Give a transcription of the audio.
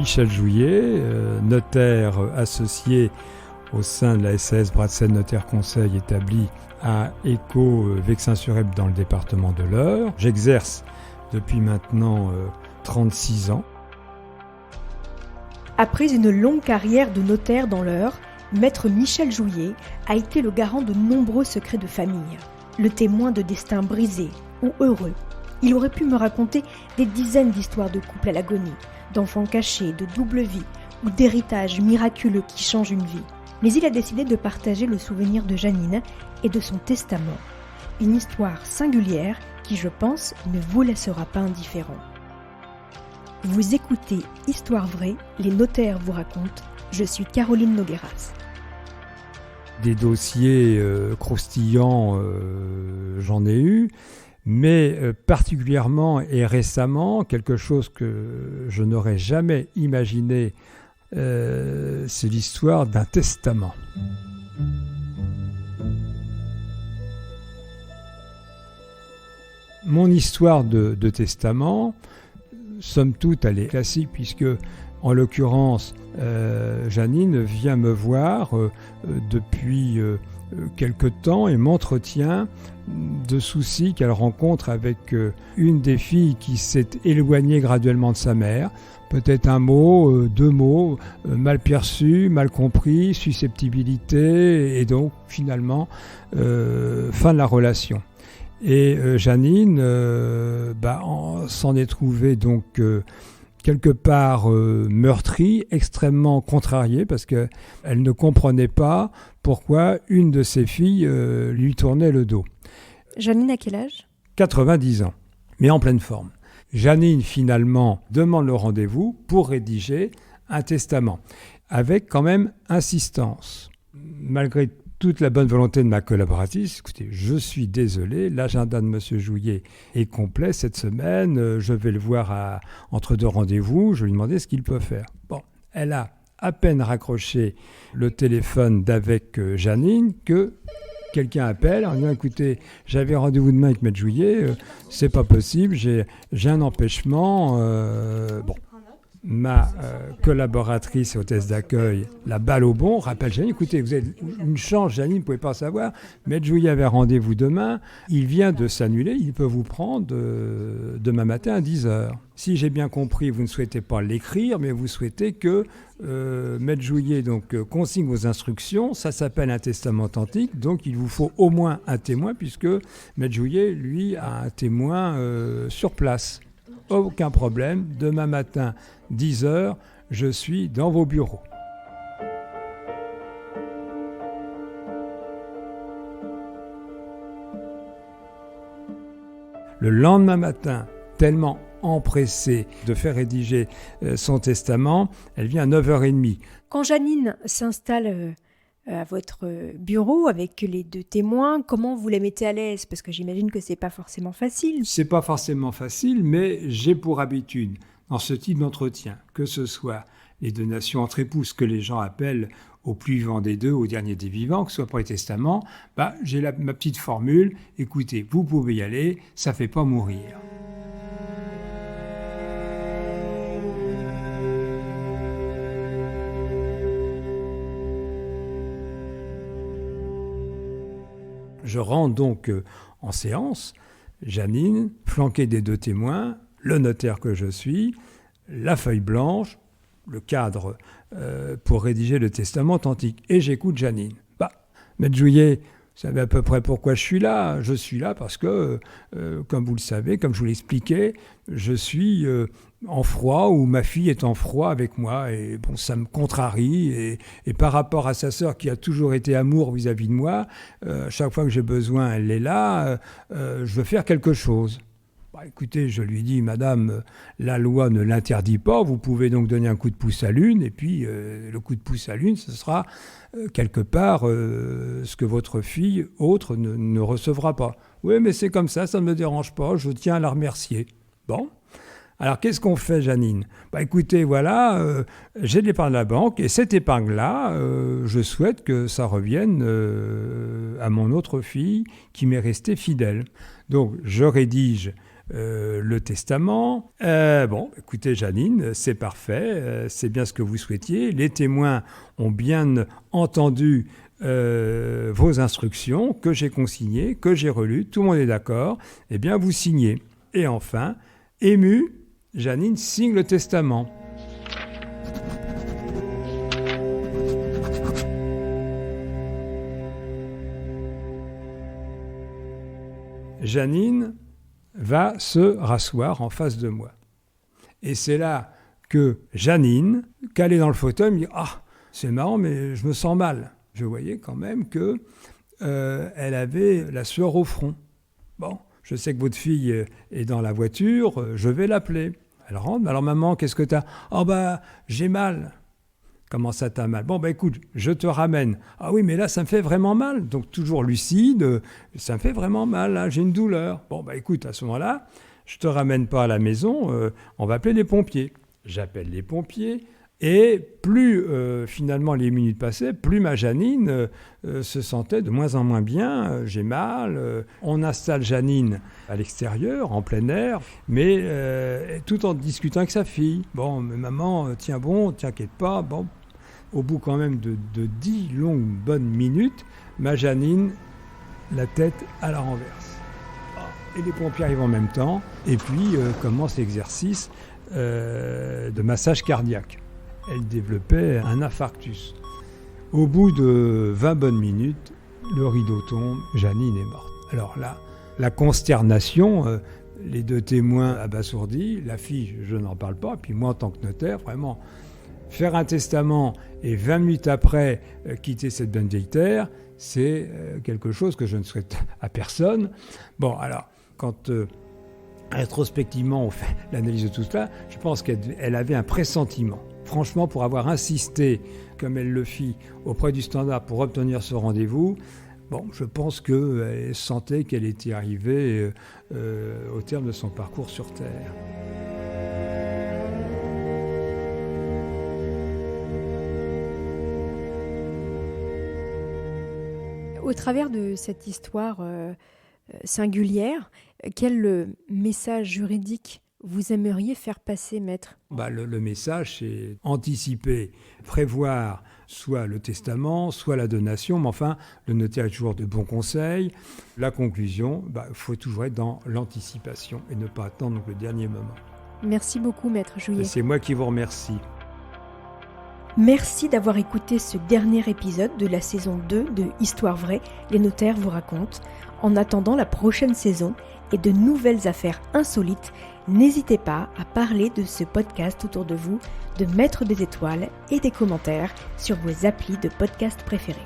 Michel Jouillet, notaire associé au sein de la SAS Bratsen Notaire Conseil établi à Écault, Vexin-sur-Helpe dans le département de l'Eure. J'exerce depuis maintenant 36 ans. Après une longue carrière de notaire dans l'Eure, maître Michel Jouillet a été le garant de nombreux secrets de famille, le témoin de destins brisés ou heureux. Il aurait pu me raconter des dizaines d'histoires de couples à l'agonie, d'enfants cachés, de double vie ou d'héritages miraculeux qui changent une vie. Mais il a décidé de partager le souvenir de Janine et de son testament. Une histoire singulière qui, je pense, ne vous laissera pas indifférent. Vous écoutez Histoire vraie, les notaires vous racontent. Je suis Caroline Nogueras. Des dossiers croustillants, j'en ai eu, mais particulièrement et récemment, quelque chose que je n'aurais jamais imaginé, c'est l'histoire d'un testament. Mon histoire de testament, somme toute, elle est classique puisque, en l'occurrence, Janine vient me voir depuis quelque temps et m'entretient de soucis qu'elle rencontre avec une des filles qui s'est éloignée graduellement de sa mère. Peut-être un mot, deux mots, mal perçus, mal compris, susceptibilité, et donc finalement, fin de la relation. Et Janine s'en est trouvée donc quelque part meurtrie, extrêmement contrariée, parce qu'elle ne comprenait pas pourquoi une de ses filles lui tournait le dos. Janine a quel âge ? 90 ans, mais en pleine forme. Janine, finalement, demande le rendez-vous pour rédiger un testament, avec quand même insistance. Malgré toute la bonne volonté de ma collaboratrice, écoutez, je suis désolé, l'agenda de M. Jouillet est complet cette semaine, je vais le voir entre deux rendez-vous, je lui demandais ce qu'il peut faire. Bon, elle a à peine raccroché le téléphone d'avec Janine que quelqu'un appelle en disant, écoutez, j'avais rendez-vous demain avec M. Jouillet, c'est pas possible, j'ai un empêchement, Ma collaboratrice et hôtesse d'accueil, la balle au bon, rappelle Janine, écoutez, vous avez une chance, Janine, vous ne pouvez pas savoir, Maître Jouillet avait rendez-vous demain, il vient de s'annuler, il peut vous prendre demain matin à 10h. Si j'ai bien compris, vous ne souhaitez pas l'écrire, mais vous souhaitez que Maître Jouillet consigne vos instructions, ça s'appelle un testament authentique, donc il vous faut au moins un témoin, puisque Maître Jouillet, lui, a un témoin sur place. Aucun problème, demain matin, 10h, je suis dans vos bureaux. Le lendemain matin, tellement empressée de faire rédiger son testament, elle vient à 9h30. Quand Janine s'installe à votre bureau avec les deux témoins, comment vous la mettez à l'aise ? Parce que j'imagine que c'est pas forcément facile. C'est pas forcément facile, mais j'ai pour habitude, dans ce type d'entretien, que ce soit les donations entre époux, ce que les gens appellent au plus vivant des deux, au dernier des vivants, que ce soit pour les testaments, j'ai ma petite formule, écoutez, vous pouvez y aller, ça fait pas mourir. Je rentre donc en séance, Janine, flanquée des deux témoins, le notaire que je suis, la feuille blanche, le cadre pour rédiger le testament authentique. Et j'écoute Janine. Maître Jouillet, vous savez à peu près pourquoi je suis là. Je suis là parce que, comme vous le savez, comme je vous l'expliquais, je suis en froid ou ma fille est en froid avec moi. Et bon, ça me contrarie. Et par rapport à sa sœur qui a toujours été amour vis-à-vis de moi, chaque fois que j'ai besoin, elle est là. Je veux faire quelque chose. Écoutez, je lui dis, madame, la loi ne l'interdit pas, vous pouvez donc donner un coup de pouce à l'une, et puis le coup de pouce à l'une, ce sera quelque part ce que votre fille, autre, ne recevra pas. Oui, mais c'est comme ça ne me dérange pas, je tiens à la remercier. Bon, alors qu'est-ce qu'on fait, Janine ? Écoutez, voilà, j'ai de l'épargne de la banque, et cette épargne-là, je souhaite que ça revienne à mon autre fille qui m'est restée fidèle. Donc, je rédige le testament. Bon, écoutez Janine, c'est parfait, c'est bien ce que vous souhaitiez. Les témoins ont bien entendu vos instructions que j'ai consignées, que j'ai relues, tout le monde est d'accord, eh bien vous signez. Et enfin, émue, Janine signe le testament. Janine va se rasseoir en face de moi. Et c'est là que Janine, calée dans le fauteuil, me dit « Ah, c'est marrant, mais je me sens mal. » Je voyais quand même qu'elle avait la sueur au front. Bon, je sais que votre fille est dans la voiture, je vais l'appeler. Elle rentre, alors maman, qu'est-ce que t'as ? Oh bah, j'ai mal. Comment ça t'as mal ? Bon bah écoute, je te ramène. Ah oui, mais là ça me fait vraiment mal. Donc toujours lucide, ça me fait vraiment mal, là, j'ai une douleur. Bon bah écoute, à ce moment-là, je te ramène pas à la maison, on va appeler les pompiers. J'appelle les pompiers. Et plus finalement les minutes passaient, plus ma Janine se sentait de moins en moins bien. J'ai mal. On installe Janine à l'extérieur, en plein air, mais tout en discutant avec sa fille. Bon, mais maman, tiens bon, t'inquiète pas. Bon, au bout quand même de 10 longues bonnes minutes, ma Janine, la tête à la renverse. Et les pompiers arrivent en même temps. Et puis commence l'exercice de massage cardiaque. Elle développait un infarctus. Au bout de 20 bonnes minutes, le rideau tombe, Janine est morte. Alors là, la consternation, les deux témoins abasourdis, la fille, je n'en parle pas, puis moi en tant que notaire, vraiment, faire un testament et 20 minutes après quitter cette bonne vieille terre, c'est quelque chose que je ne souhaite à personne. Bon, alors, quand rétrospectivement on fait l'analyse de tout cela, je pense qu'elle avait un pressentiment. Franchement, pour avoir insisté, comme elle le fit, auprès du Standard pour obtenir ce rendez-vous, bon, je pense qu'elle sentait qu'elle était arrivée au terme de son parcours sur Terre. Au travers de cette histoire singulière, quel message juridique vous aimeriez faire passer, maître ? Le message, c'est anticiper, prévoir soit le testament, soit la donation, mais enfin, le notaire est toujours de bons conseils. La conclusion, il faut toujours être dans l'anticipation et ne pas attendre le dernier moment. Merci beaucoup, maître Jouyet. C'est moi qui vous remercie. Merci d'avoir écouté ce dernier épisode de la saison 2 de Histoire vraie, les notaires vous racontent. En attendant la prochaine saison et de nouvelles affaires insolites, n'hésitez pas à parler de ce podcast autour de vous, de mettre des étoiles et des commentaires sur vos applis de podcast préférés.